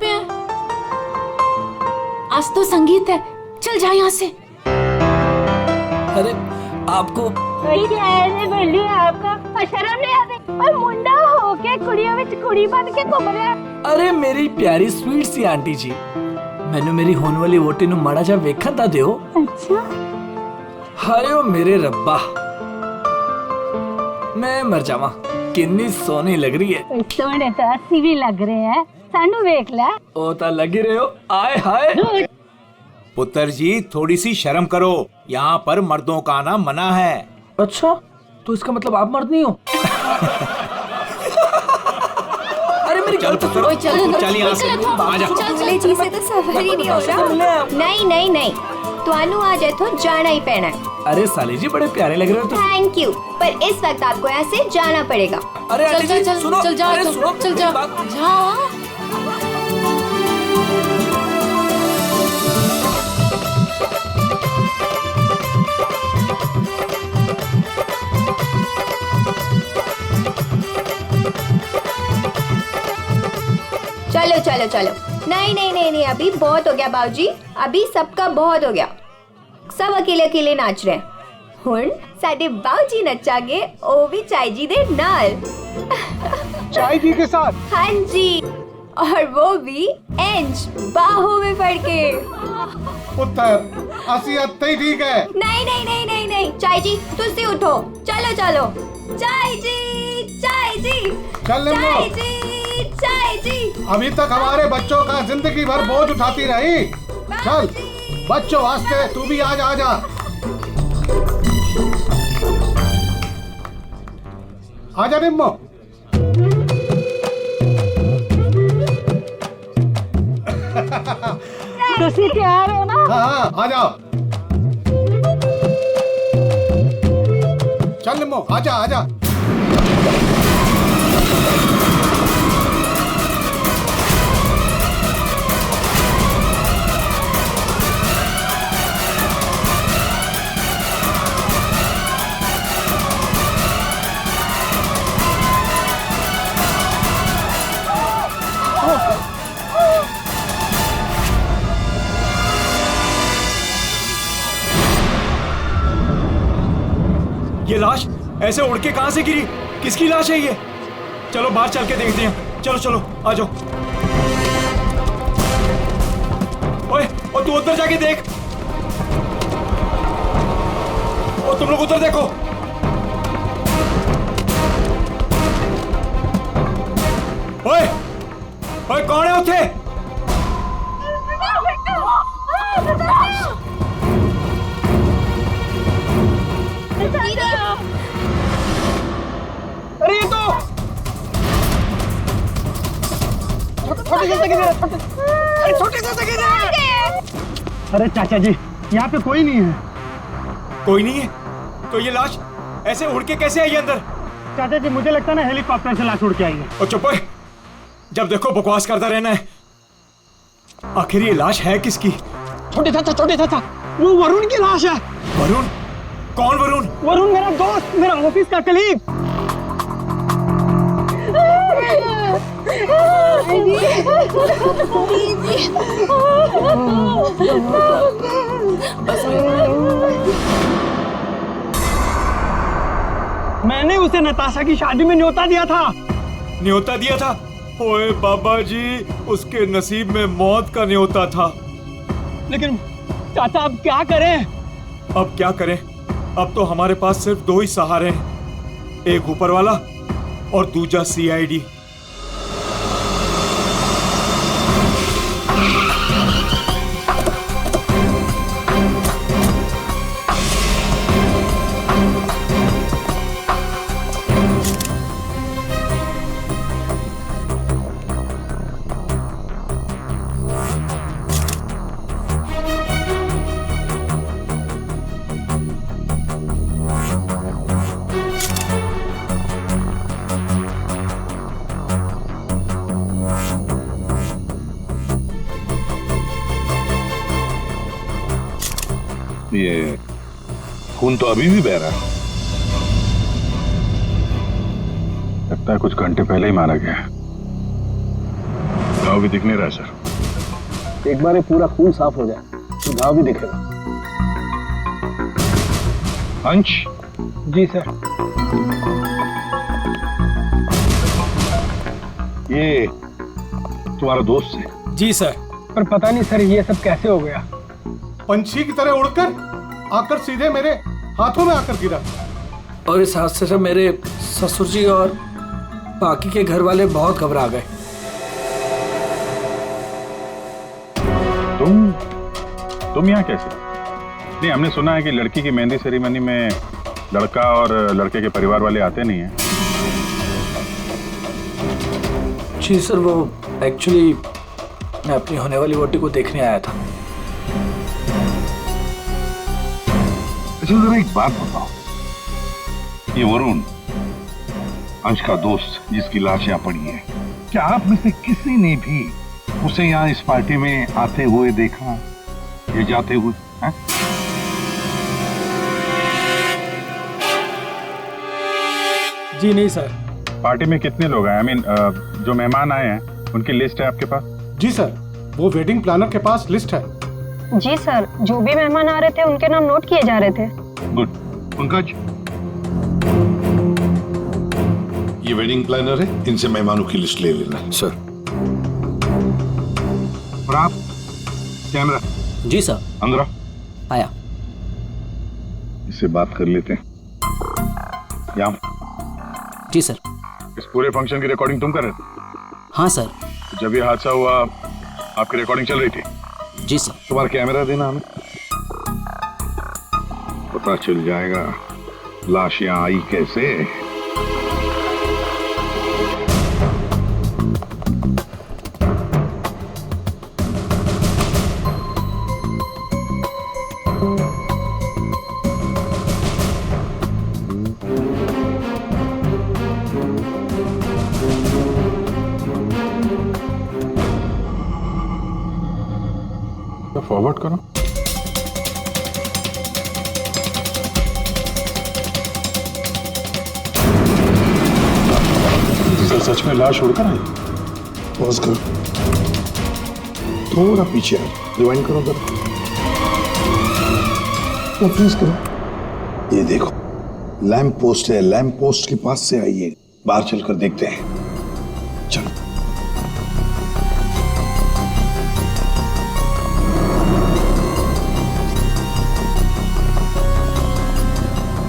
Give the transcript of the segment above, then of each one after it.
पे है? आज तो संगीत है, चल जा यहाँ से। अरे आपको आपका शर्म नहीं आती? और मुंडा होके कुड़ियों में कुड़ी बन के घूम रहा है। अरे मेरी प्यारी स्वीट सी आंटी जी, मैंने मेरी होने वाली वोटी नु माड़ा जा वेखा था दियो। अच्छा हायो मेरे रब्बा, मैं मर जावा, कितनी सोनी लग रही है। सोने तो अस्सी भी लग रहे हैं, सानू वेख ला। ओ ता लगी रहे हो, आए हाय। पुत्र जी थोड़ी सी शर्म करो, यहाँ पर मर्दों का आना मना है। अच्छा, तो इसका मतलब आप मर्द नहीं हो? अरे मेरी चल पुत्र, चल यहाँ से, आजा। जी से तो सफर ही नहीं हो रहा। नहीं नहीं नहीं, तुहानू आज इथों जाना ही पैना है। अरे साली जी बड़े प्यारे लग रहे हो तुम। थैंक यू, पर इस वक्त आपको यहाँ से जाना पड़ेगा। अरे आंटी जी सुनो, चल जा, अरे सुनो, चल जा, जा। चलो चलो चलो, नहीं नहीं नहीं नहीं, अभी बहुत हो गया बाबूजी, अभी सबका बहुत हो गया। सब अकेले अकेले नाच रहे हैं। हुण साडे बाबूजी नचागे, ओ भी चाय जी दे नाल। चाय जी के साथ? हाँ जी, और वो भी इंच बाहों में पड़ के। पुत्र असी अत्ते ही ठीक है। नहीं नहीं नहीं नहीं नहीं, चाय जी तुसी उठो, चलो चलो। चाय जी, चाय जी, चल चाय जी, चाय जी। अभी तक हमारे बच्चों का जिंदगी भर बोझ उठाती रही। चल बच्चों वास्ते तू भी आज आजा। आजा निम्मो। तुसी तैयार हो ना? हाँ हाँ आ जाओ। चल निम्मो आजा आजा। ये लाश ऐसे उड़ के कहां से गिरी? किसकी लाश है ये? चलो बाहर चल के देखते हैं। चलो चलो आ जाओ। ओए, और तू उधर जाके देख। और तुम लोग उधर देखो। ओए, ओए कौन है उठे? अरे ये तो छोटे से अरे चाचा जी यहाँ पे कोई नहीं है। कोई नहीं है? तो ये लाश ऐसे उड़ के कैसे आई अंदर? चाचा जी मुझे लगता है ना हेलीकॉप्टर से लाश उड़ के आई है। और चुप है, जब देखो बकवास करता रहना है। आखिर ये लाश है किसकी? छोटे चाचा वो वरुण की लाश है। वरुण? कौन वरुण? वरुण मेरा दोस्त, मेरा ऑफिस का कलीग। मैंने उसे नताशा की शादी में न्योता दिया था। न्योता दिया था? ओए बाबा जी, उसके नसीब में मौत का न्योता था। लेकिन चाचा अब क्या करें? अब क्या करें? अब तो हमारे पास सिर्फ दो ही सहारे हैं, एक ऊपर वाला और दूसरा सीआईडी। ये खून तो अभी भी बह रहा है। लगता है कुछ घंटे पहले ही मारा गया। गाँव भी दिख नहीं रहा सर। एक बार ये पूरा खून साफ हो जाए तो घाव भी दिखेगा। अंश, जी सर। ये तुम्हारा दोस्त है? जी सर। पर पता नहीं सर ये सब कैसे हो गया। पंछी की तरह उड़कर आकर सीधे मेरे हाथों में आकर गिरा। और इस हादसे से मेरे ससुर जी और बाकी के घर वाले बहुत घबरा गए। तुम यहाँ कैसे? नहीं, हमने सुना है कि लड़की की मेहंदी सेरेमनी में लड़का और लड़के के परिवार वाले आते नहीं हैं। जी सर, वो एक्चुअली मैं अपनी होने वाली वोटी को देखने आया था। अच्छा जरा एक बात बताओ, ये वरुण अंश का दोस्त जिसकी लाश यहाँ पड़ी है, क्या आप में से किसी ने भी उसे यहाँ इस पार्टी में आते हुए देखा या जाते हुए? है? जी नहीं सर। पार्टी में कितने लोग आए? जो मेहमान आए हैं उनकी लिस्ट है आपके पास? जी सर, वो वेडिंग प्लानर के पास लिस्ट है। जी सर, जो भी मेहमान आ रहे थे उनके नाम नोट किए जा रहे थे। गुड। पंकज, ये वेडिंग प्लानर है, इनसे मेहमानों की लिस्ट ले लेना। सर। और आप कैमरा? जी सर। अंदर आया। इससे बात कर लेते हैं। यहाँ जी सर। इस पूरे फंक्शन की रिकॉर्डिंग तुम कर रहे थे? हाँ सर। जब ये हादसा हुआ आपकी रिकॉर्डिंग चल रही थी? जी सर। तुम्हारा कैमरा देना हमें, पता चल जाएगा लाश यहाँ आई कैसे। फॉरवर्ड करो। सच में लाश उड़कर आई? पॉज करो, थोड़ा पीछे आओ, रिवाइंड करो जरा, तो प्लीज करो। ये देखो लैंप पोस्ट है, लैंप पोस्ट के पास से आई है, बाहर चलकर देखते हैं। चलो।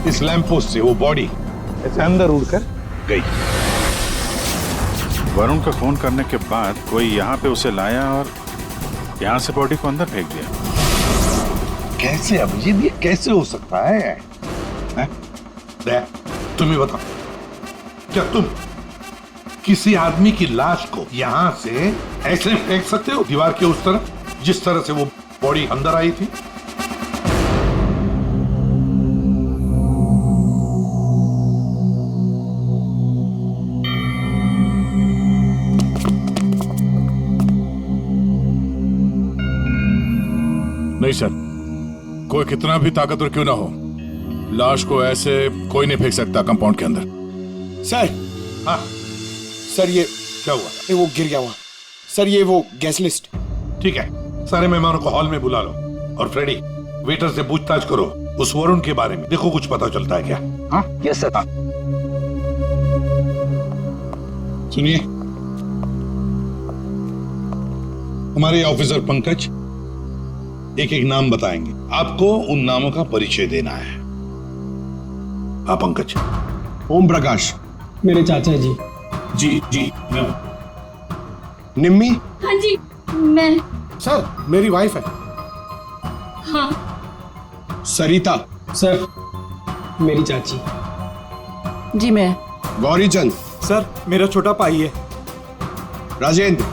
इस लैंप पोस्ट से वो बॉडी ऐसे अंदर उड़कर गई। वरुण का फोन करने के बाद कोई यहाँ पे उसे लाया और यहाँ से बॉडी को अंदर फेंक दिया। कैसे अभिजीत, ये कैसे हो सकता है? तुम ही बताओ, क्या तुम किसी आदमी की लाश को यहां से ऐसे फेंक सकते हो दीवार के उस तरफ, जिस तरह से वो बॉडी अंदर आई थी? नहीं सर, कोई कितना भी ताकतवर क्यों ना हो, लाश को ऐसे कोई नहीं फेंक सकता कंपाउंड के अंदर। सर। हाँ सर, ये क्या हुआ? ये वो गिर गया वहां। सर, ये वो गैस लिस्ट। ठीक है, सारे मेहमानों को हॉल में बुला लो और फ्रेडी वेटर से पूछताछ करो उस वरुण के बारे में, देखो कुछ पता चलता है क्या। हाँ यस सर। सुनिए, हमारे ऑफिसर पंकज एक एक नाम बताएंगे, आपको उन नामों का परिचय देना है। हाँ पंकज। ओम प्रकाश। मेरे चाचा जी। जी जी। निम्मी। हाँ जी, मैं। सर, मेरी वाइफ है। हाँ। सरिता। सर, मेरी चाची। जी मैं। गौरी चंद। सर, मेरा छोटा भाई है। राजेंद्र।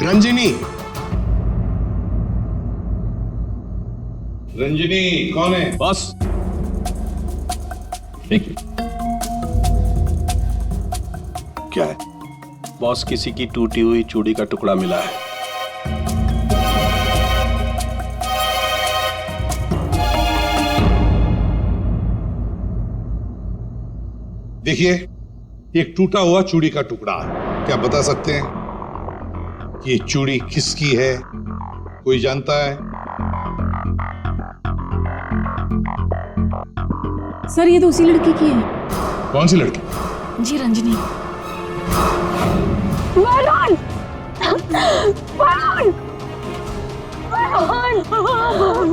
रंजिनी। रंजिनी कौन है? बस। क्या है? बॉस, किसी की टूटी हुई चूड़ी का टुकड़ा मिला है। देखिए, एक टूटा हुआ चूड़ी का टुकड़ा। क्या बता सकते हैं ये चूड़ी किसकी है? कोई जानता है? सर ये तो उसी लड़की की है। कौन सी लड़की? जी रंजनी। वरुण! वरुण! वरुण!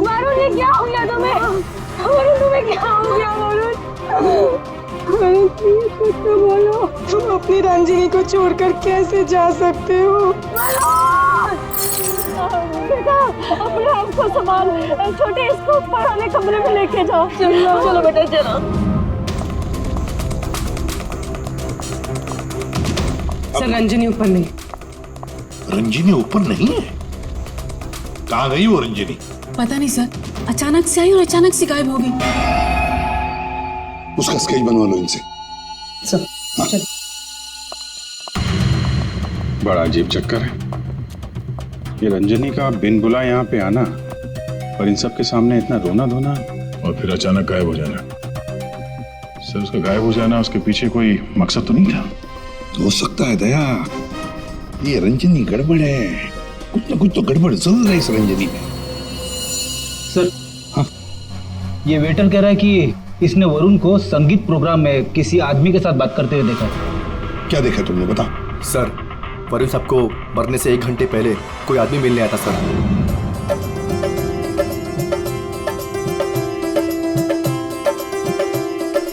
वरुण ये क्या हो गया तुम्हें? वरुण तुम्हें क्या हो गया वरुण? वरुण प्लीज कुछ तो बोलो। तुम अपनी रंजनी को छोड़कर कैसे जा सकते हो? वरुण! बेटा अपने आप को संभाल। छोटे इसको ऊपर वाले कमरे में लेके जाओ। चलो बेटा चलो। सर रंजनी ऊपर नहीं। रंजनी ऊपर नहीं है? कहाँ गई वो रंजनी? पता नहीं सर, अचानक से आई और अचानक से गायब हो गई। उसका स्केच बनवा लो इनसे। सर चल। बड़ा अजीब चक्कर है ये रंजनी का, बिन बुलाए यहाँ पे आना और इन सब के सामने इतना रोना धोना और फिर अचानक गायब हो जाना। सर उसका गायब हो जाना, उसके पीछे कोई मकसद तो नहीं था? हो सकता है दया, ये रंजनी गड़बड़ है। कुछ ना कुछ तो गड़बड़ जरूर है इस रंजनी में। सर हाँ, ये वेटर कह रहा है कि इसने वरुण को संगीत प्रोग्राम में किसी आदमी के साथ बात करते हुए देखा। क्या देखा तुमने, बता। सर वरुण साहब को मरने से 1 घंटे पहले कोई आदमी मिलने आया था सर।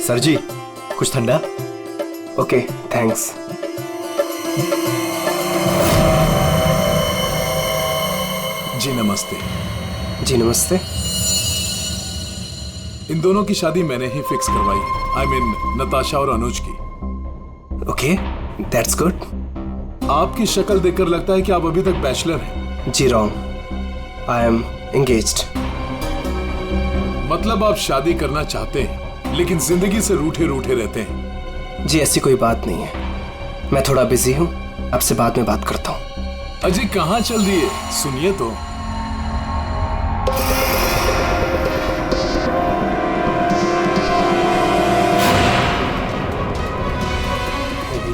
सर जी कुछ ठंडा? Okay thanks. जी नमस्ते। जी नमस्ते। इन दोनों की शादी मैंने ही फिक्स करवाई है। आई मीन नताशा और अनुज की। Okay that's good. आपकी शक्ल देखकर लगता है कि आप अभी तक बैचलर हैं। जी रॉन्ग, आई एम एंगेज्ड। मतलब आप शादी करना चाहते हैं लेकिन जिंदगी से रूठे रूठे रहते हैं। जी ऐसी कोई बात नहीं है, मैं थोड़ा बिजी हूँ, आपसे बाद में बात करता हूँ। अजय कहाँ चल रही है, सुनिए तो।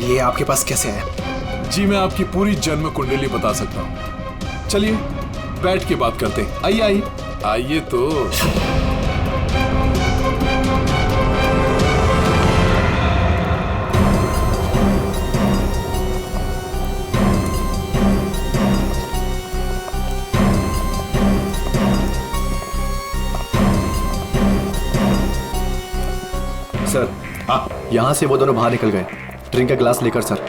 ये आपके पास कैसे आया? जी मैं आपकी पूरी जन्म कुंडली बता सकता हूँ। चलिए बैठ के बात करते हैं। आइए आइए आइए तो। सर हाँ, यहाँ से वो दोनों बाहर निकल गए। ड्रिंक का ग्लास लेकर सर।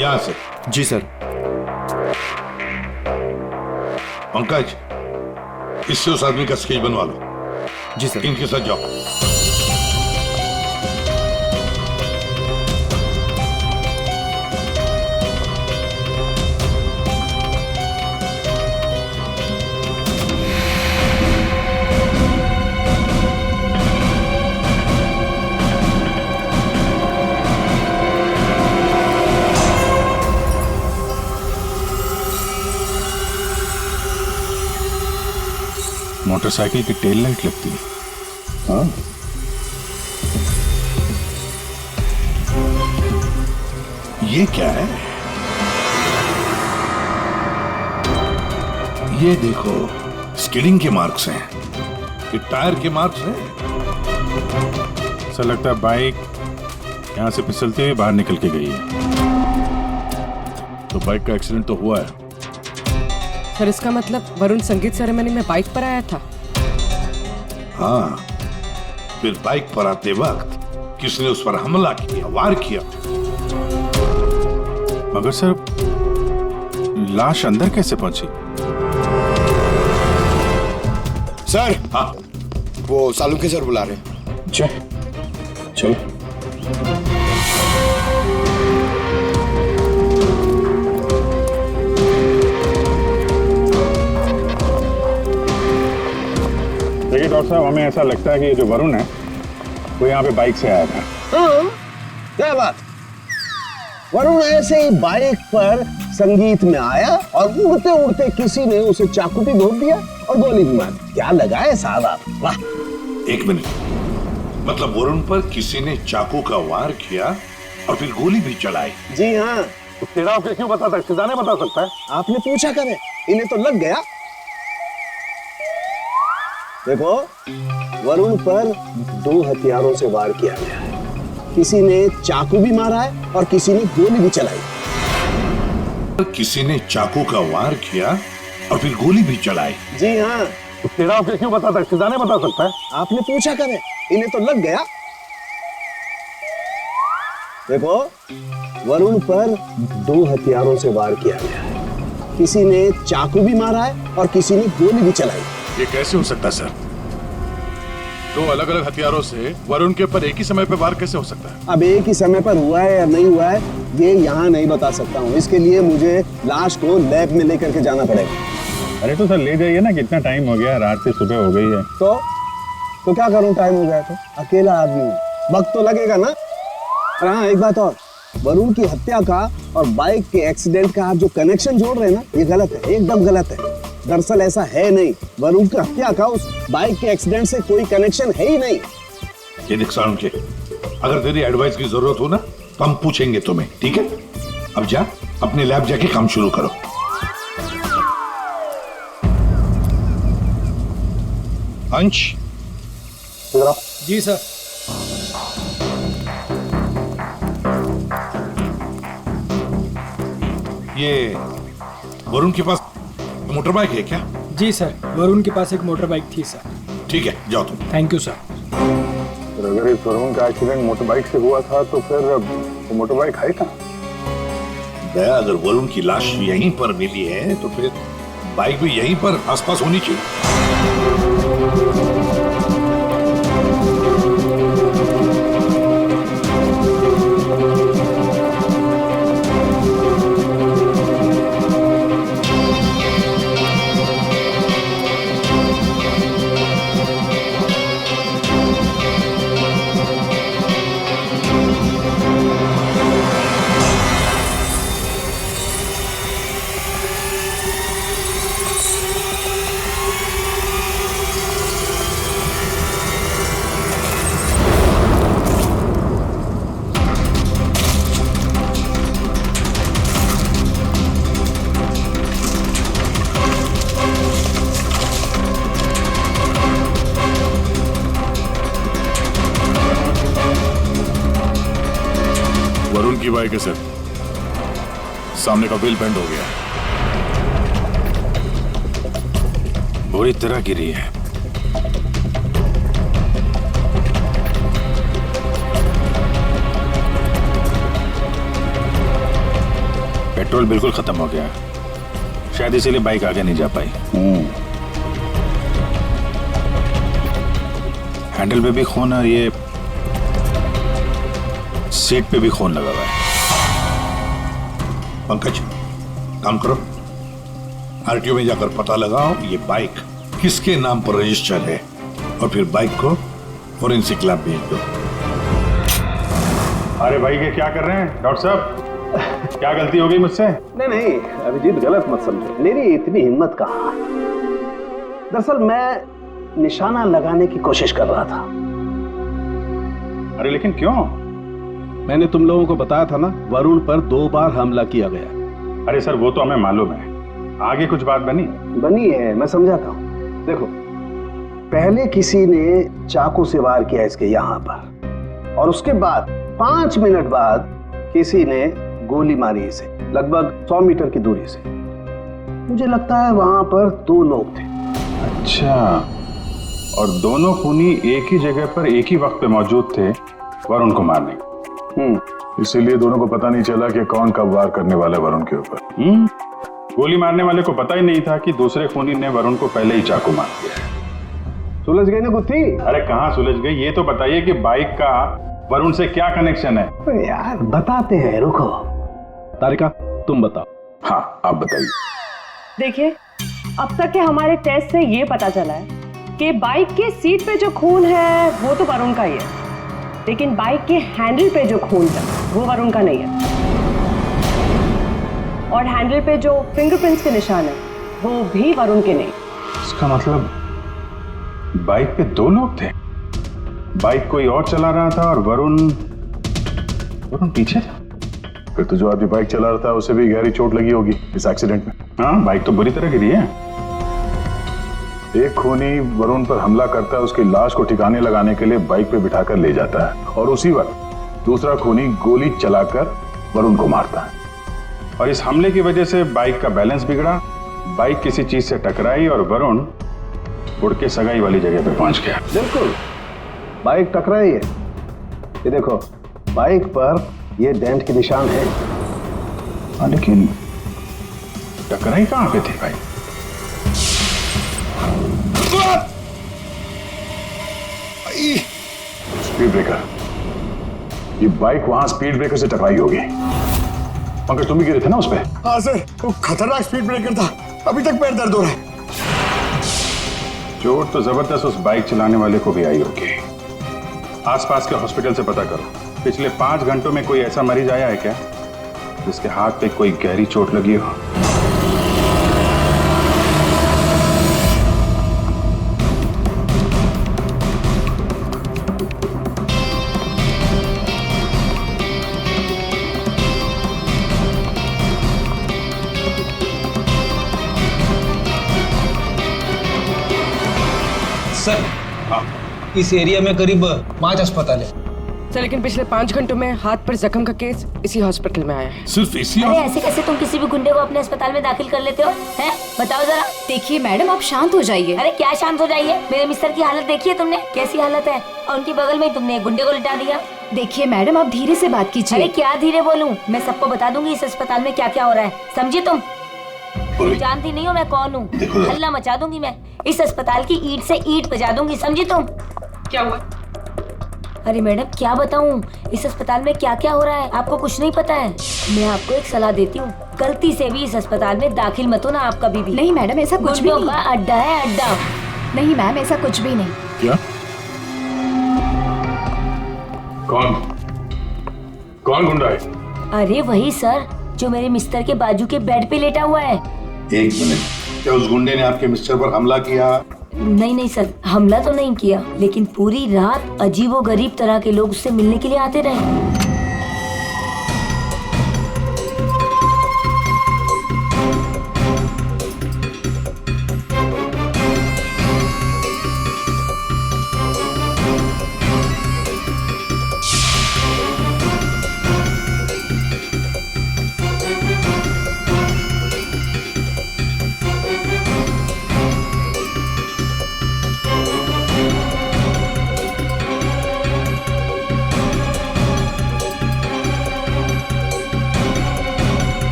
यहाँ से? जी सर। पंकज, इससे उस आदमी का स्केच बनवा लो। जी सर। इनके साथ जाओ। मोटरसाइकिल की टेल लाइट लगती है। हाँ ये क्या है? ये देखो स्किडिंग के मार्क्स हैं, ये टायर के मार्क्स हैं। ऐसा लगता है बाइक यहाँ से फिसलते हुए बाहर निकल के गई है। तो बाइक का एक्सीडेंट तो हुआ है। सर इसका मतलब वरुण संगीत सेरेमनी में बाइक पर आया था। हाँ, फिर बाइक पर आते वक्त किसने उस पर हमला किया, वार किया। मगर सर लाश अंदर कैसे पहुंची? सर हाँ, वो सालू के सर बुला रहे हैं। चलो। देखिए डॉक्टर साहब, हमें ऐसा लगता है कि ये जो वरुण है वो यहाँ पे बाइक से आया था। क्या बात? वरुण ऐसे ही बाइक पर संगीत में आया और उड़ते उड़ते किसी ने उसे चाकू भी घोंप दिया और गोली भी मार दी। क्या लगा है साहब आप? वाह! एक मिनट, मतलब वरुण पर किसी ने चाकू का वार किया और फिर गोली भी चलाई। जी हाँ। तेरा आपके क्यों बताता है? सिद्धाने बता सकता है। आपने पूछा करे, इन्हें तो लग गया। देखो, वरुण पर 2 हथियारों से वार किया गया है। किसी ने चाकू भी मारा है और किसी ने गोली भी चलाई। किसी ने चाकू का वार किया और फिर गोली भी चलाई। जी हाँ। तेरा आपके क्यों बताता है? सिद्धाने बता सकता है। आपने पूछा करे, इन्हें तो लग गया। देखो, वरुण पर 2 हथियारों से वार किया गया है। किसी ने चाकू भी मारा है और किसी ने गोली भी चलाई। ये कैसे हो सकता है सर? 2 अलग अलग हथियारों से वरुण के ऊपर एक ही समय पे वार कैसे हो सकता है? अब एक ही समय पर हुआ है या नहीं हुआ है, ये यहाँ नहीं बता सकता हूँ। इसके लिए मुझे लाश को लैब में लेकर के जाना पड़ेगा। अरे तो सर ले जाइए ना, कितना टाइम हो गया, रात से सुबह हो गई है। तो क्या करूं, टाइम हो गया तो? अकेला आदमी हूं, वक्त तो लगेगा ना। और हाँ, एक बात और, वरुण की हत्या का और बाइक के एक्सीडेंट का आप जो कनेक्शन जोड़ रहे हैं ना, ये गलत है, एकदम गलत है। दरअसल ऐसा है नहीं। वरुण की हत्या का उस बाइक के एक्सीडेंट से कोई कनेक्शन है ही नहीं। ये नुकसान के, अगर तेरी एडवाइस की जरूरत हो ना तो हम पूछेंगे तुम्हें, ठीक है? अब जा, अपने लैब जाके काम शुरू करो। अंश, जी सर। ये वरुण के पास मोटर बाइक है क्या? जी सर, वरुण के पास एक मोटर बाइक थी सर। ठीक है, जाओ तुम। Thank you sir. अगर इस वरुण का एक्सीडेंट मोटर बाइक से हुआ था तो फिर वो मोटर बाइक है कहाँ? दया, अगर वरुण की लाश यहीं पर मिली है तो फिर बाइक भी यहीं पर आसपास होनी चाहिए। वरुण की बाइक है सर, सामने का व्हील बेंड हो गया, बुरी तरह गिरी है। पेट्रोल बिल्कुल खत्म हो गया, शायद इसीलिए बाइक आगे नहीं जा पाई। हैंडल पे भी खून और ये सीट पे भी खून लगा हुआ है। पंकज, काम करो, आरटीओ में जाकर पता लगाओ ये बाइक किसके नाम पर रजिस्टर है और फिर बाइक को फोरेंसिक लैब भेज दो। अरे भाई ये क्या कर रहे हैं डॉक्टर साहब? क्या गलती हो गई मुझसे? नहीं, अभिजीत गलत मत समझो, मेरी इतनी हिम्मत कहाँ। दरअसल मैं निशाना लगाने की कोशिश कर रहा था। अरे लेकिन क्यों? मैंने तुम लोगों को बताया था ना, वरुण पर 2 बार हमला किया गया। अरे सर वो तो हमें मालूम है, आगे कुछ बात बनी है, मैं समझाता हूँ। देखो, पहले किसी ने चाकू से वार किया इसके यहाँ पर, और उसके बाद 5 मिनट बाद किसी ने गोली मारी इसे, लगभग 100 मीटर की दूरी से। मुझे लगता है वहां पर 2 लोग थे। अच्छा, और दोनों खूनी एक ही जगह पर एक ही वक्त पे मौजूद थे वरुण को मारने। इसीलिए दोनों को पता नहीं चला कि कौन कब वार करने वाला है वरुण के ऊपर। गोली मारने वाले को पता ही नहीं था कि दूसरे खूनी ने वरुण को पहले ही चाकू मार दिया। सुलझ गई ना गुत्थी? अरे कहाँ सुलझ गई, ये तो बताइए कि बाइक का वरुण से क्या कनेक्शन है? यार बताते हैं, रुको। तारिका तुम बताओ। हाँ आप बताइए। देखिए, अब तक के हमारे टेस्ट से ये पता चला है कि बाइक के सीट पे जो खून है वो तो वरुण का ही है, लेकिन बाइक के हैंडल पे जो खून है वो वरुण का नहीं है। और हैंडल पे जो फिंगरप्रिंट्स के निशान है वो भी वरुण के नहीं। इसका मतलब बाइक पे 2 लोग थे। बाइक कोई और चला रहा था और वरुण पीछे था। फिर तो जो आदमी बाइक चला रहा था उसे भी गहरी चोट लगी होगी इस एक्सीडेंट में। हाँ, बाइक तो बुरी तरह गिरी है। एक खूनी वरुण पर हमला करता है, उसकी लाश को ठिकाने लगाने के लिए बाइक पे बिठाकर ले जाता है और उसी वक्त दूसरा खूनी गोली चलाकर वरुण को मारता है। और इस हमले की वजह से बाइक का बैलेंस बिगड़ा, बाइक किसी चीज से टकराई और वरुण उड़ के सगाई वाली जगह पे पहुंच गया। बिल्कुल, बाइक टकराई है। ये देखो, बाइक पर ये डेंट के निशान है। लेकिन टकराई कहां पे थी भाई? Speed breaker. ये बाइक वहां स्पीड ब्रेकर से टकराई होगी। पंकज, तुम भी गिरे थे ना उस पे? हाँ सर, वो खतरनाक स्पीड ब्रेकर था। अभी तक पैर दर्द हो रहा है। चोट तो जबरदस्त उस बाइक चलाने वाले को भी आई होगी। आसपास के हॉस्पिटल से पता करो, पिछले 5 घंटों में कोई ऐसा मरीज आया है क्या जिसके हाथ पे कोई गहरी चोट लगी हो? सर, इस एरिया में करीब 5 अस्पताल है सर, लेकिन पिछले 5 घंटों में हाथ पर जख्म का केस इसी हॉस्पिटल में आया है। सिर्फ इसी? अरे ऐसे कैसे तुम किसी भी गुंडे को अपने अस्पताल में दाखिल कर लेते हो? हैं? बताओ जरा। देखिए मैडम, आप शांत हो जाइए। अरे क्या शांत हो जाइए? मेरे मिस्टर की हालत देखिए तुमने, कैसी हालत है, और उनकी बगल में गुंडे को लिटा दिया। देखिए मैडम, आप धीरे से बात कीजिए। अरे क्या धीरे बोलूं? मैं सबको बता दूंगी इस अस्पताल में क्या क्या हो रहा है, समझी तुम? जानती नहीं हो मैं कौन हूँ? हल्ला मचा दूंगी मैं, इस अस्पताल की ईंट से ईंट बजा दूंगी, समझी तुम? क्या हुआ? अरे मैडम क्या बताऊं, इस अस्पताल में क्या क्या हो रहा है आपको कुछ नहीं पता है। मैं आपको एक सलाह देती हूँ, गलती से भी इस अस्पताल में दाखिल मत हो ना आप कभी भी। नहीं मैडम, ऐसा कुछ भी नहीं। का अड्डा है, अड्डा। नहीं मैम, ऐसा कुछ भी नहीं। क्या? कौन गुंडा है? अरे वही सर, जो मेरे मिस्टर के बाजू के बेड पे लेटा हुआ है। 1 मिनट, क्या उस गुंडे ने आपके मिस्टर पर हमला किया? नहीं सर, हमला तो नहीं किया, लेकिन पूरी रात अजीबोगरीब तरह के लोग उससे मिलने के लिए आते रहे।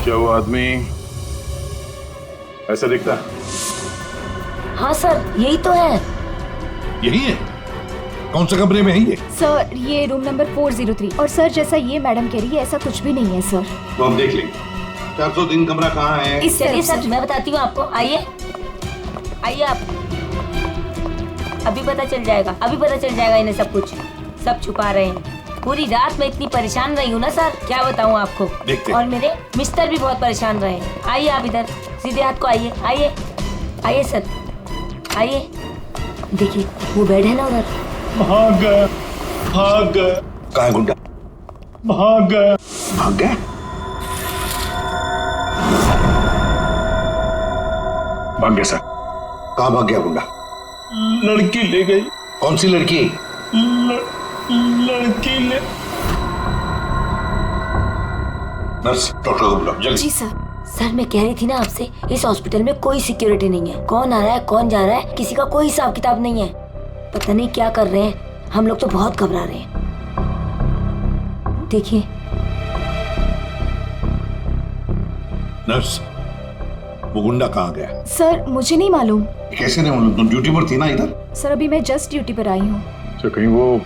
क्या वो आदमी ऐसा दिखता है? हाँ सर, यही तो है। यही है? कौन से कमरे में है ये? सर, ये रूम नंबर 403। और सर, जैसा ये मैडम कह रही है, ऐसा कुछ भी नहीं है सर। तो हम देख लेंगे। 403 कमरा कहाँ है? इस चलिए सर, मैं बताती हूँ आपको। आइए आइए आप, अभी पता चल जाएगा, अभी पता चल जाएगा इन्हें सब कुछ। सब छुपा रहे हैं। पूरी रात मैं इतनी परेशान रही हूँ ना सर, क्या बताऊँ आपको। और मेरे मिस्टर भी बहुत परेशान रहे। आइए आप इधर, सीधे हाथ को आइए, आइए आइए सर, आइए। देखिए वो बेड है ना उधर। भाग गया, भाग गया। कहाँ है गुंडा? भाग गया। भाग गया? भाग गया सर। कहाँ भाग गया गुंडा? लड़की ले गई। कौन सी लड़की? लड़की ले। नर्स, डॉक्टर को बुलाओ जल्दी। जी सर। सर मैं कह रही थी ना आपसे, इस हॉस्पिटल में कोई सिक्योरिटी नहीं है। कौन आ रहा है कौन जा रहा है किसी का कोई हिसाब किताब नहीं है। पता नहीं क्या कर रहे हैं, हम लोग तो बहुत घबरा रहे हैं। देखिए। नर्स, वो गुंडा कहाँ गया? सर मुझे नहीं मालूम। कैसे नहीं मालूम? तुम ड्यूटी पर थी ना इधर? सर अभी मैं जस्ट ड्यूटी पर आई हूँ। तो कहीं वो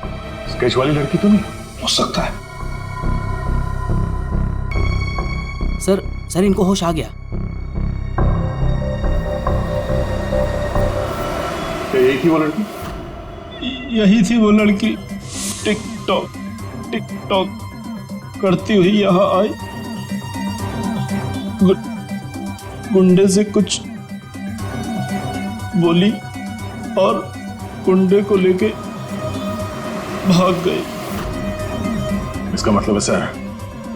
स्केच वाली लड़की तो नहीं? हो सकता है। सर इनको होश आ गया। क्या यही थी वो लड़की? यही थी वो लड़की। टिकटॉक करती हुई यहाँ आई। गुंडे से कुछ बोली और कुंडे को लेके भाग गए। इसका मतलब है सर,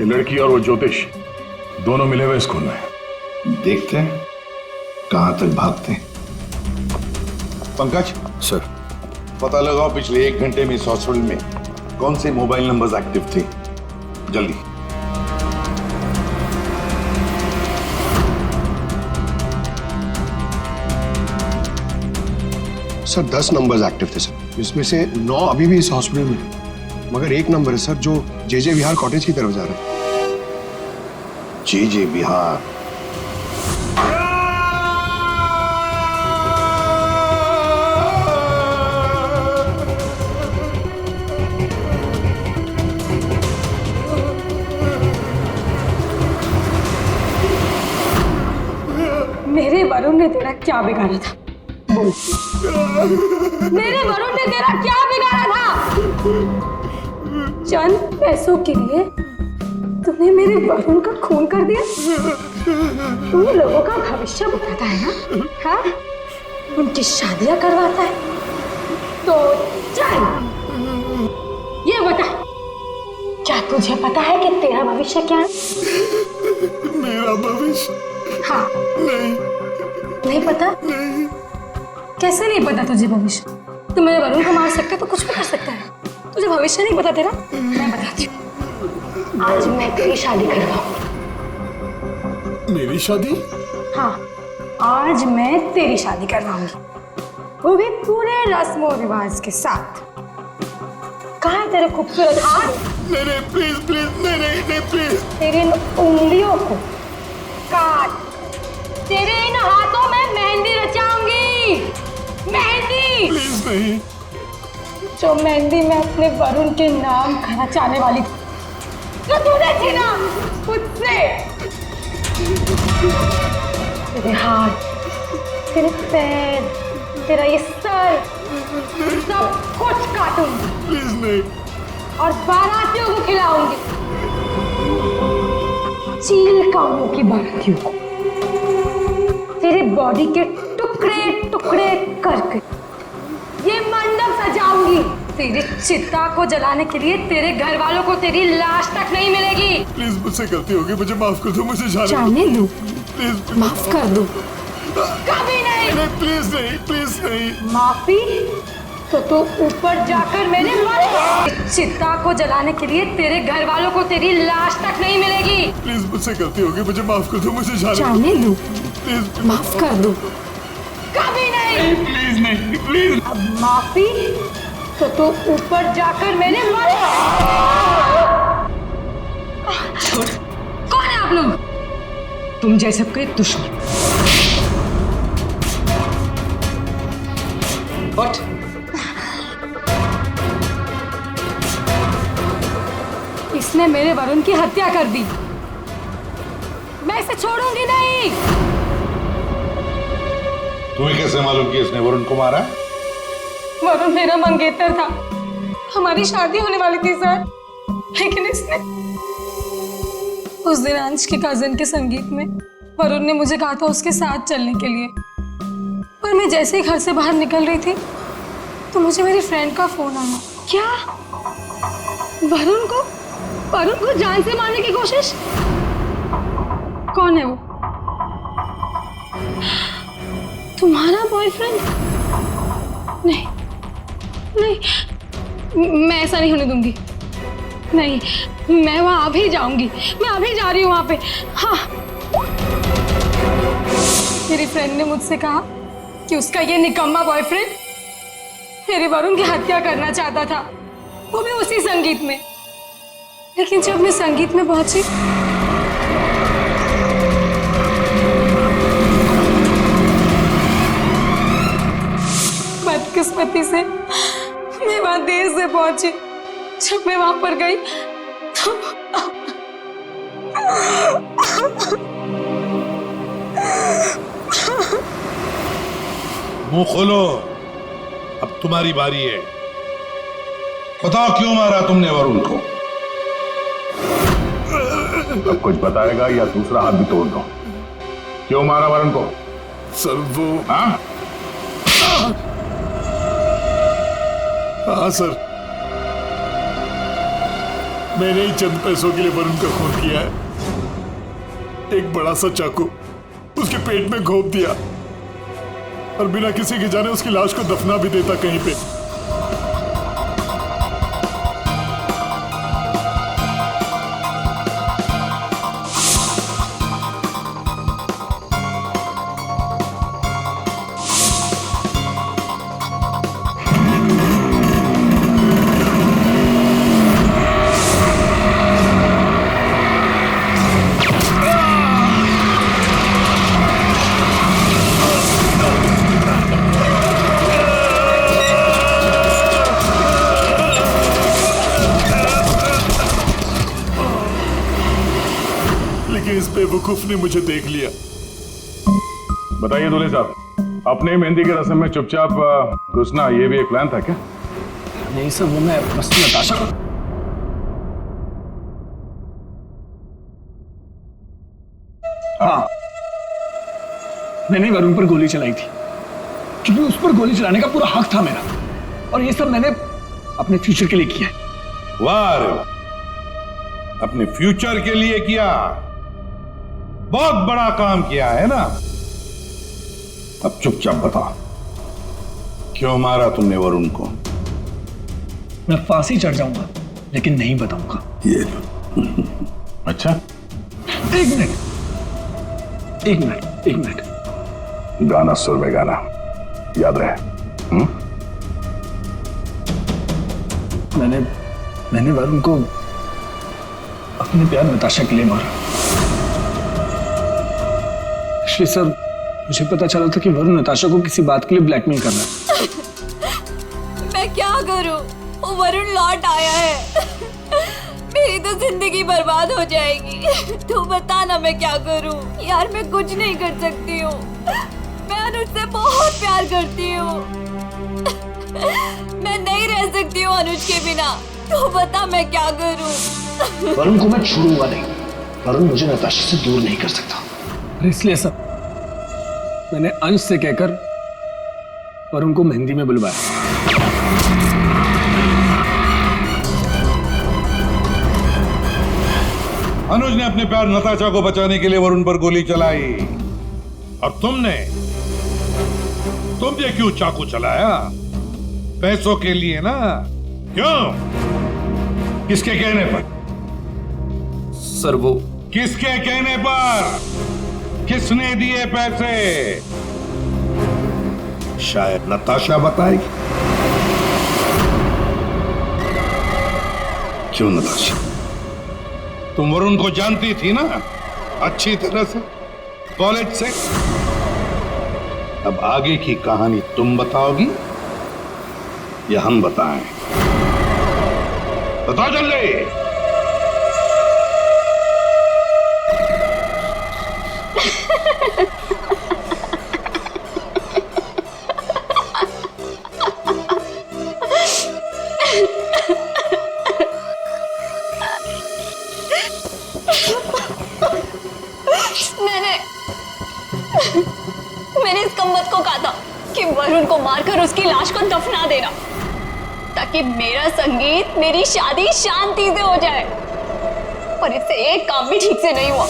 ये लड़की और वो ज्योतिष दोनों मिले हुए स्कूल में। देखते हैं कहां तक भागते हैं। पंकज सर, पता लगाओ पिछले 1 घंटे में इस हॉस्पिटल में कौन से मोबाइल नंबर्स एक्टिव थे, जल्दी। सर 10 नंबर्स एक्टिव थे सर, इसमें से 9 अभी भी इस हॉस्पिटल में, मगर एक नंबर है सर जो जे विहार कॉटेज की तरफ जा रहा है। जे विहार? मेरे वरुण ने तेरा क्या बिगाड़ा था? बोल। मेरे वरुण ने तेरा क्या बिगाड़ा था? चंद पैसों के लिए तूने मेरे वरुण का खून कर दिया। तू लोगों का भविष्य बताता है ना, हाँ? उनकी शादियां करवाता है। तो चल ये बता, क्या तुझे पता है कि तेरा भविष्य क्या है? मेरा भविष्य? हाँ। नहीं पता? नहीं। कैसे नहीं पता तुझे भविष्य? तू मेरे वरुण को मार सकता है तो कुछ भी कर सकता है। तुझे भविष्य नहीं पता तेरा? मैं बताती हूँ। आज मैं तेरी शादी करवाऊंगी। मेरी शादी? हाँ, आज मैं तेरी शादी करवाऊंगी, वो भी पूरे रस्म और रिवाज के साथ। कहाँ है तेरे खूबसूरत हाथ? नहीं प्लीज प्लीज, नहीं प्लीज। तेरी इन उंगलियों को काट, तेरे इन हाथों में मेहंदी रचाऊंगी। मेहंदी? प्लीज नहीं। जो मेहंदी मैं अपने वरुण के नाम रचाने वाली थी, जो तूने छीना मुझसे। तेरे हाथ, तेरे पैर, तेरा ये सर, सब कुछ काटूंगी। प्लीज नहीं। और बारातियों को खिलाऊंगी, चील कामों की बारातियों को। तेरे बॉडी के टुकड़े टुकड़े करके ये मंडप सजाऊंगी। तेरी चिता को जलाने के लिए तेरे घर वालों को तेरी लाश तक नहीं मिलेगी। प्लीज, मुझसे गलती होगी, मुझे माफ कर दो, मुझे जाने दो। प्लीज माफ कर दो। कभी नहीं। प्लीज नहीं, प्लीज नहीं। माफी तो तू ऊपर जाकर मेरे मर। चिता को जलाने के लिए तेरे घर वालों को तेरी लाश तक नहीं मिलेगी। प्लीज, मुझसे गलती होगी, मुझे माफ कर दो, मुझे जाने दो। प्लीज माफ कर दो। कभी नहीं। प्लीज नहीं, प्लीज। अब माफी तो तू ऊपर जाकर मेरे मर। कौन है आप लोग? तुम जैसे कोई दुश्मन। What? इसने मेरे वरुण की हत्या कर दी। मैं इसे छोड़ूंगी नहीं। तुम्हें कैसे मालूम कि इसने वरुण को मारा? वरुण मेरा मंगेतर था, हमारी शादी होने वाली थी सर, लेकिन इसने उस दिन अंश के कजिन के संगीत में वरुण ने मुझे कहा था उसके साथ चलने के लिए, पर मैं जैसे ही घर से बाहर निकल रही थी तो मुझे मेरी फ्रेंड का फोन आया। क्या वरुण को जान से मारने की कोशिश? कौन है वो? तुम्हारा बॉयफ्रेंड? नहीं, मैं ऐसा नहीं होने दूंगी। नहीं, मैं वहां अभी जाऊंगी, मैं अभी जा रही हूँ वहां पे। हाँ, मेरी फ्रेंड ने मुझसे कहा कि उसका ये निकम्मा बॉयफ्रेंड मेरे वरुण की हत्या करना चाहता था, वो भी उसी संगीत में। लेकिन जब मैं संगीत में पहुंची बदकिस्मती से मैं वहां देर से पहुंची। जब मैं वहां पर गई तो मुंह खोलो, अब तुम्हारी बारी है। बताओ क्यों मारा तुमने वरुण को? अब कुछ बताएगा या दूसरा हाथ भी तोड़ दो। क्यों मारा वरुण को? सर वो, हाँ? हाँ सर, मैंने ही चंद पैसों के लिए वरुण का खून किया है। एक बड़ा सा चाकू उसके पेट में घोंप दिया और बिना किसी के जाने उसकी लाश को दफना भी देता कहीं पे। बेवकूफ ने मुझे देख लिया। बताइए दूल्हे साहब, अपने मेहंदी के रस्म में चुपचाप घुसना ये भी एक प्लान था क्या? नहीं सर, वो मैं बस नताशा को। हाँ, मैंने वरुण पर गोली चलाई थी क्योंकि उस पर गोली चलाने का पूरा हक था मेरा, और ये सब मैंने अपने फ्यूचर के लिए किया है। वाह रे, अपने फ्यूचर के लिए किया, बहुत बड़ा काम किया है ना। अब चुपचाप बता, क्यों मारा तुमने वरुण को? मैं फांसी चढ़ जाऊंगा लेकिन नहीं बताऊंगा। ये अच्छा, एक मिनट। गाना सुर में गाना याद रहे। मैंने वरुण को अपने प्यार नताशा के लिए मारा। एक्चुअली सर, मुझे पता चला था कि वरुण नताशा को किसी बात के लिए ब्लैकमेल कर रहा है। मैं क्या करूं? वो वरुण लौट आया है। मेरी तो जिंदगी बर्बाद हो जाएगी। तू बता ना मैं क्या करूं? यार मैं कुछ नहीं कर सकती हूँ। मैं अनुज से बहुत प्यार करती हूँ। मैं नहीं रह सकती हूँ अनुज के बिना। तू बता मैं क्या करूं? वरुण को मैं छोड़ूंगा नहीं। वरुण मुझे नताशा से दूर नहीं कर सकता। इसलिए सर, मैंने अंश से कहकर वरुण को मेहंदी में बुलवाया। अनुज ने अपने प्यार नताशा को बचाने के लिए वरुण पर गोली चलाई, और तुमने क्यों चाकू चलाया? पैसों के लिए ना? क्यों? किसके कहने पर? सर वो किसके कहने पर? किसने दिए पैसे? शायद नताशा बताएगी। क्यों नताशा, तुम वरुण को जानती थी ना अच्छी तरह से, कॉलेज से। अब आगे की कहानी तुम बताओगी या हम बताएं? बताओ जल्दी। मैंने इस कम्बत को कहा था कि वरुण को मारकर उसकी लाश को दफना देना, ताकि मेरा संगीत, मेरी शादी शांति से हो जाए। पर इससे एक काम भी ठीक से नहीं हुआ।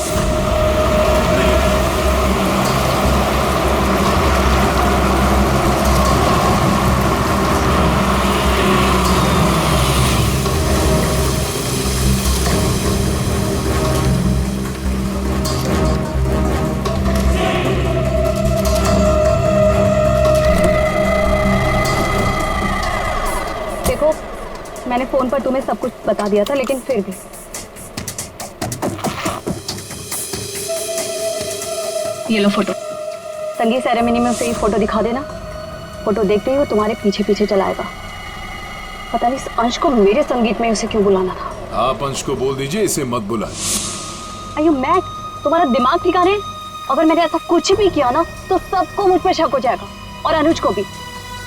मैंने फोन पर तुम्हें सब कुछ बता दिया था, लेकिन फिर भी ये लो फोटो। संगीत सेरेमनी में उसे ये फोटो दिखा देना। फोटो देखते ही वो तुम्हारे पीछे पीछे चलाएगा। पता नहीं इस अंश को मेरे संगीत में उसे क्यों बुलाना था। आप अंश को बोल दीजिए इसे मत बुलाएं। Are you mad? तुम्हारा दिमाग ठिकाने है? अगर मैंने ऐसा कुछ भी किया ना तो सबको मुझ पर शक हो जाएगा, और अनुज को भी।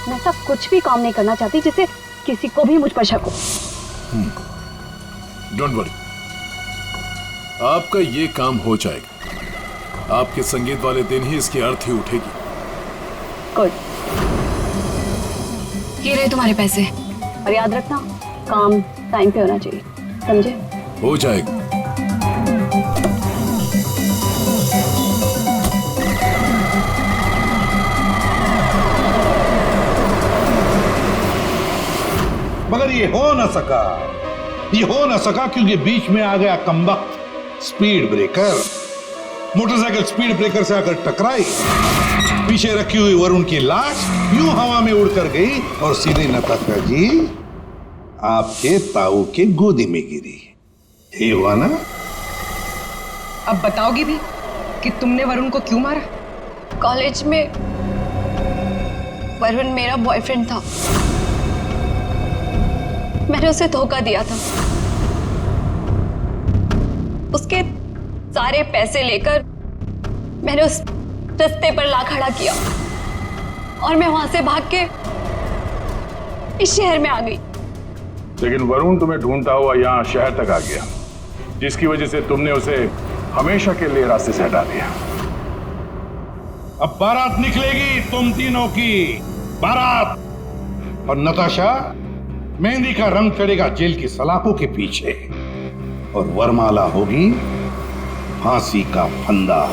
मैं ऐसा कुछ भी काम नहीं करना चाहती जिससे किसी को भी मुझ पर शक हो। डोंट वरी, आपका ये काम हो जाएगा। आपके संगीत वाले दिन ही इसकी अर्थी उठेगी। गुड। ये रहे तुम्हारे पैसे। और याद रखना, काम टाइम पे होना चाहिए, समझे? हो जाएगा। मगर ये हो ना सका, ये हो ना सका क्योंकि बीच में आ गया कमबख्त speed breaker. Motorcycle speed breaker से आकर टकराई, पीछे रखी हुई वरुण की लाश यूं हवा में उड़कर गई और सीधे नताशा जी आपके ताऊ के गोदी में गिरी। ये हुआ ना? अब बताओगी भी कि तुमने वरुण को क्यों मारा? कॉलेज में वरुण मेरा बॉयफ्रेंड था, मैंने उसे धोखा दिया था। उसके सारे पैसे लेकर मैंने उस रास्ते पर ला खड़ा किया और मैं वहां से भाग के इस शहर में आ गई। लेकिन वरुण तुम्हें ढूंढता हुआ यहाँ शहर तक आ गया, जिसकी वजह से तुमने उसे हमेशा के लिए रास्ते से हटा दिया। अब बारात निकलेगी तुम तीनों की, बारात। और नताशा, मेहंदी का रंग चढ़ेगा जेल की सलाखों के पीछे और वरमाला होगी फांसी का फंदा।